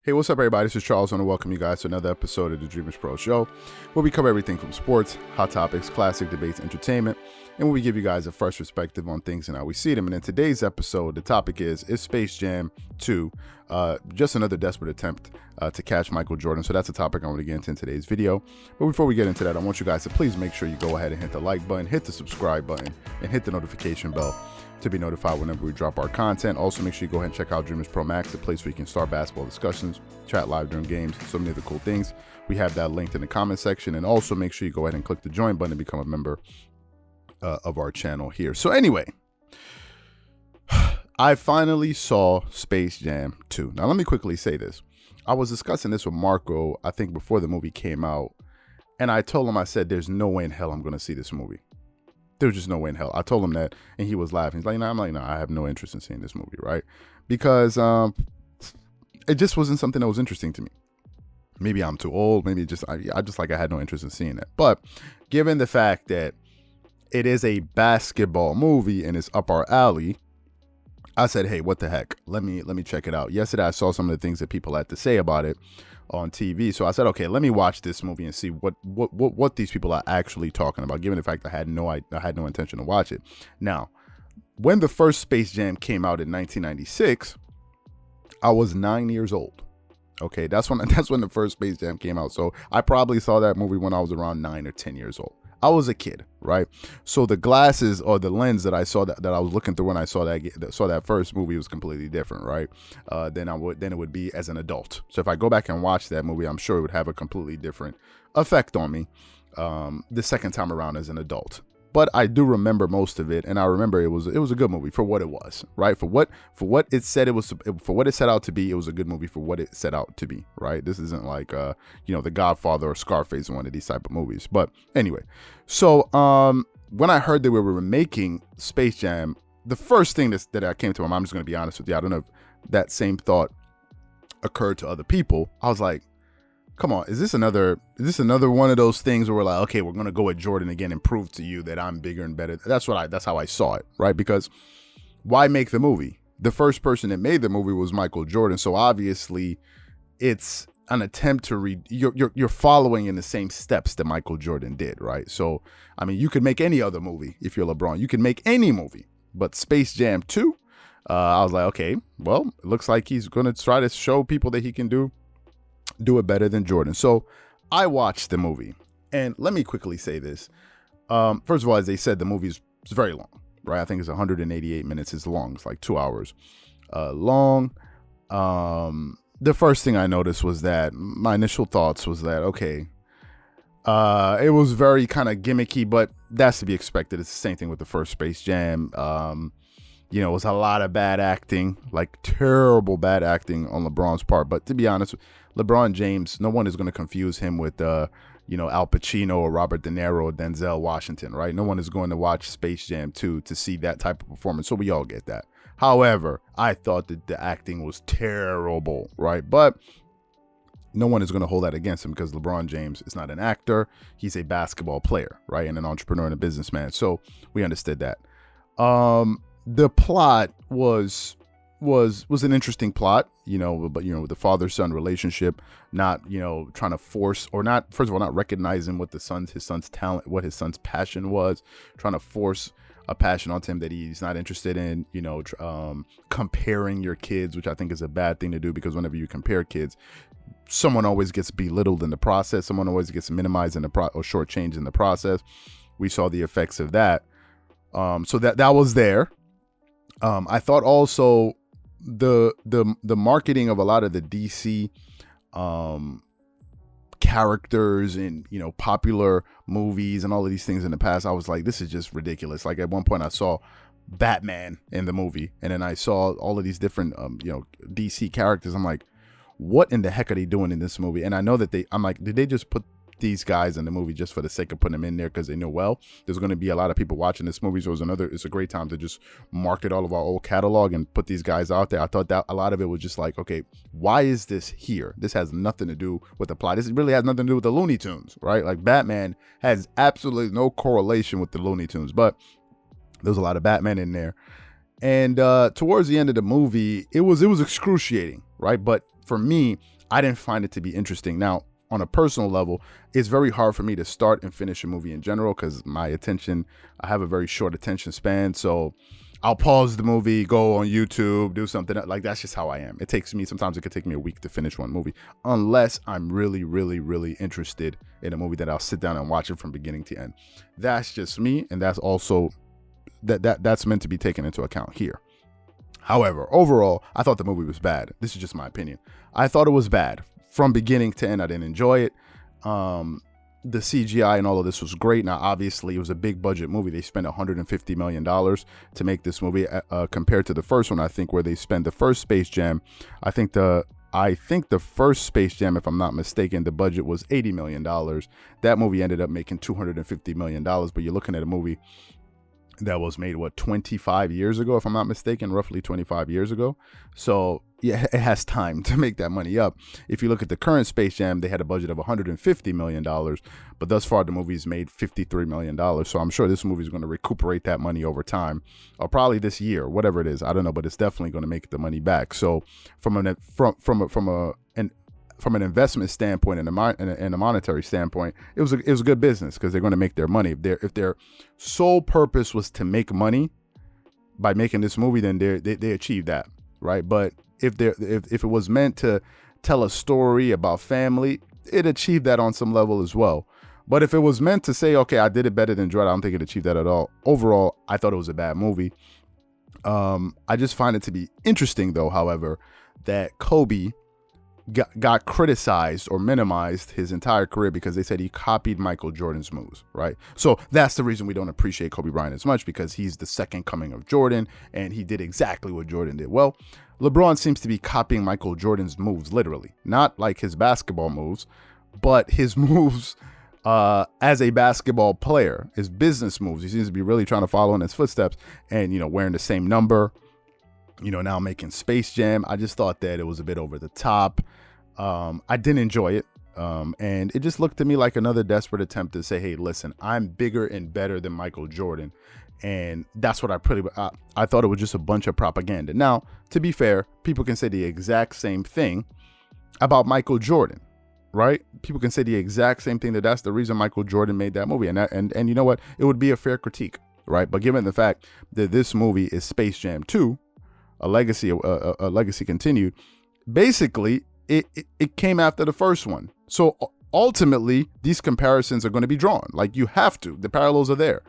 Hey, what's up, everybody? This is Charles. I want to welcome you guys to another episode of the Dreamerspro Show, where we cover everything from sports, hot topics, classic debates, entertainment, and where we give you guys a fresh perspective on things and how we see them. And in today's episode, the topic is Space Jam 2 just another desperate attempt to catch Michael Jordan? So that's a topic I want to get into in today's video. But before we get into that, I want you guys to please make sure you go ahead and hit the like button, hit the subscribe button, and hit the notification bell to be notified whenever we drop our content. Also, make sure you go ahead and check out Dreamerspro Max, the place where you can start basketball discussions, chat live during games, so many other cool things. We have that linked in the comment section. And also make sure you go ahead and click the join button and become a member of our channel here. So anyway, I finally saw Space Jam 2. Now, let me quickly say this. I was discussing this with Marco, I think before the movie came out. And I told him, I said, there's no way in hell I'm going to see this movie. There's just no way in hell. I told him that, and he was laughing. He's like, no, I'm like, no, I have no interest in seeing this movie, right? Because it just wasn't something that was interesting to me. Maybe I'm too old. Maybe I had no interest in seeing it. But given the fact that it is a basketball movie and it's up our alley, I said, hey, what the heck? Let me check it out. Yesterday, I saw some of the things that people had to say about it on TV. So I said, okay, let me watch this movie and see what these people are actually talking about, given the fact I had no intention to watch it. Now, when the first Space Jam came out in 1996, I was 9 years old. Okay, that's when the first Space Jam came out. So I probably saw that movie when I was around 9 or 10 years old. I was a kid, right? So the glasses or the lens that I saw that I was looking through when I saw that first movie was completely different, right? Then it would be as an adult. So if I go back and watch that movie, I'm sure it would have a completely different effect on me the second time around as an adult. But I do remember most of it, and I remember it was a good movie for what it was, right? For what it said it was, for what it set out to be, it was a good movie for what it set out to be, right? This isn't like The Godfather or Scarface or one of these type of movies. But anyway, so when I heard that we were making Space Jam, the first thing that came to my mind, I'm just going to be honest with you, I don't know if that same thought occurred to other people. I was like, come on, is this another one of those things where we're like, okay, we're gonna go at Jordan again and prove to you that I'm bigger and better? That's how I saw it, right? Because why make the movie? The first person that made the movie was Michael Jordan, so obviously it's an attempt to you're following in the same steps that Michael Jordan did, right? So I mean, you could make any other movie if you're LeBron. You can make any movie, but Space Jam 2, I was like, okay, well, it looks like he's gonna try to show people that he can do it better than Jordan. So I watched the movie, and let me quickly say this. First of all, as they said, the movie is very long, right? I think it's 188 minutes. It's long. It's like 2 hours long. The first thing I noticed was that my initial thoughts was that, okay, it was very kind of gimmicky, but that's to be expected. It's the same thing with the first Space Jam. It was a lot of bad acting, like terrible bad acting on LeBron's part. But to be honest, LeBron James, no one is going to confuse him with, Al Pacino or Robert De Niro or Denzel Washington, right? No one is going to watch Space Jam 2 to see that type of performance. So we all get that. However, I thought that the acting was terrible, right? But no one is going to hold that against him because LeBron James is not an actor. He's a basketball player, right? And an entrepreneur and a businessman. So we understood that. The plot was an interesting plot, but the father-son relationship, not, trying to force or not, first of all, not recognizing what his son's talent, what his son's passion was, trying to force a passion onto him that he's not interested in, comparing your kids, which I think is a bad thing to do, because whenever you compare kids, someone always gets belittled in the process. Someone always gets minimized or shortchanged in the process. We saw the effects of that. So that was there. I thought also the marketing of a lot of the DC characters in popular movies and all of these things in the past, I was like, this is just ridiculous. Like at one point I saw Batman in the movie, and then I saw all of these different DC characters. I'm like, what in the heck are they doing in this movie? And I know that I'm like, did they just put these guys in the movie just for the sake of putting them in there because they know, well, there's going to be a lot of people watching this movie, so it's a great time to just market all of our old catalog and put these guys out there. I thought that a lot of it was just like, okay, why is this here? This has nothing to do with the plot. This really has nothing to do with the Looney Tunes, right? Like Batman has absolutely no correlation with the Looney Tunes, but there's a lot of Batman in there. And towards the end of the movie, it was excruciating, right? But for me, I didn't find it to be interesting. Now, on a personal level, it's very hard for me to start and finish a movie in general because I have a very short attention span. So I'll pause the movie, go on YouTube, do something like that's just how I am. Sometimes it could take me a week to finish one movie, unless I'm really, really, really interested in a movie that I'll sit down and watch it from beginning to end. That's just me, and that's also that's meant to be taken into account here. However, overall, I thought the movie was bad. This is just my opinion. I thought it was bad. From beginning to end, I didn't enjoy it. The CGI and all of this was great. Now, obviously, it was a big budget movie. They spent $150 million to make this movie compared to the first one, I think, where they spent the first Space Jam. I think the first Space Jam, if I'm not mistaken, the budget was $80 million. That movie ended up making $250 million. But you're looking at a movie that was made, 25 years ago, if I'm not mistaken, roughly 25 years ago. So yeah, it has time to make that money up. If you look at the current Space Jam, they had a budget of $150 million, but thus far the movie's made $53 million. So I'm sure this movie is going to recuperate that money over time, or probably this year, whatever it is. I don't know, but it's definitely going to make the money back. So from an investment standpoint and a monetary standpoint, it was a good business because they're going to make their money. If their sole purpose was to make money by making this movie, then they achieved that, right? But if it was meant to tell a story about family, it achieved that on some level as well. But if it was meant to say, okay, I did it better than Dread, I don't think it achieved that at all. Overall, I thought it was a bad movie. I just find it to be interesting, though, however, that Kobe got criticized or minimized his entire career because they said he copied Michael Jordan's moves, right? So that's the reason we don't appreciate Kobe Bryant as much, because he's the second coming of Jordan and he did exactly what Jordan did. Well, LeBron seems to be copying Michael Jordan's moves, literally, not like his basketball moves, but his moves as a basketball player, his business moves. He seems to be really trying to follow in his footsteps and, wearing the same number, now making Space Jam. I just thought that it was a bit over the top. I didn't enjoy it. And it just looked to me like another desperate attempt to say, hey, listen, I'm bigger and better than Michael Jordan. And that's what I thought it was just a bunch of propaganda. Now, to be fair, people can say the exact same thing about Michael Jordan, right? People can say the exact same thing, that's the reason Michael Jordan made that movie. And you know what? It would be a fair critique, right? But given the fact that this movie is Space Jam 2, a legacy continued, basically, it came after the first one. So ultimately, these comparisons are going to be drawn. Like, you have to. The parallels are there.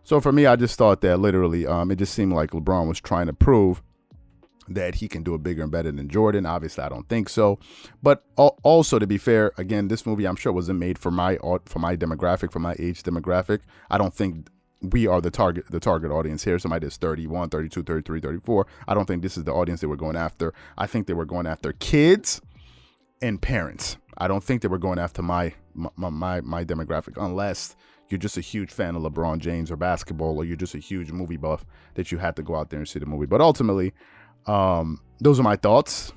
So for me, I just thought that literally, it just seemed like LeBron was trying to prove that he can do it bigger and better than Jordan. Obviously, I don't think so. But also, to be fair, again, this movie, I'm sure, wasn't made for my demographic, for my age demographic. I don't think we are the target audience here. Somebody that's 31, 32, 33, 34. I don't think this is the audience they were going after. I think they were going after kids and parents. I don't think they were going after my demographic, unless you're just a huge fan of LeBron James or basketball, or you're just a huge movie buff that you had to go out there and see the movie. But ultimately, those are my thoughts.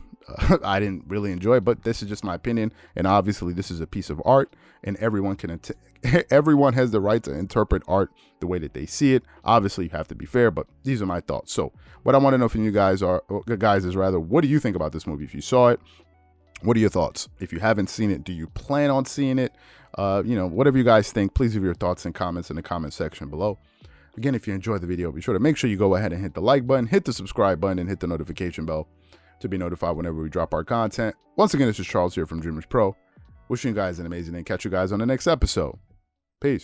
I didn't really enjoy it, but this is just my opinion. And obviously, this is a piece of art, and everyone has the right to interpret art the way that they see it. Obviously, you have to be fair, but these are my thoughts. So what I want to know from you guys is what do you think about this movie? If you saw it, what are your thoughts? If you haven't seen it, do you plan on seeing it? Whatever you guys think, please leave your thoughts and comments in the comment section below. Again, if you enjoyed the video, be sure to make sure you go ahead and hit the like button, hit the subscribe button, and hit the notification bell to be notified whenever we drop our content. Once again, this is Charles here from Dreamerspro. Wishing you guys an amazing day. Catch you guys on the next episode.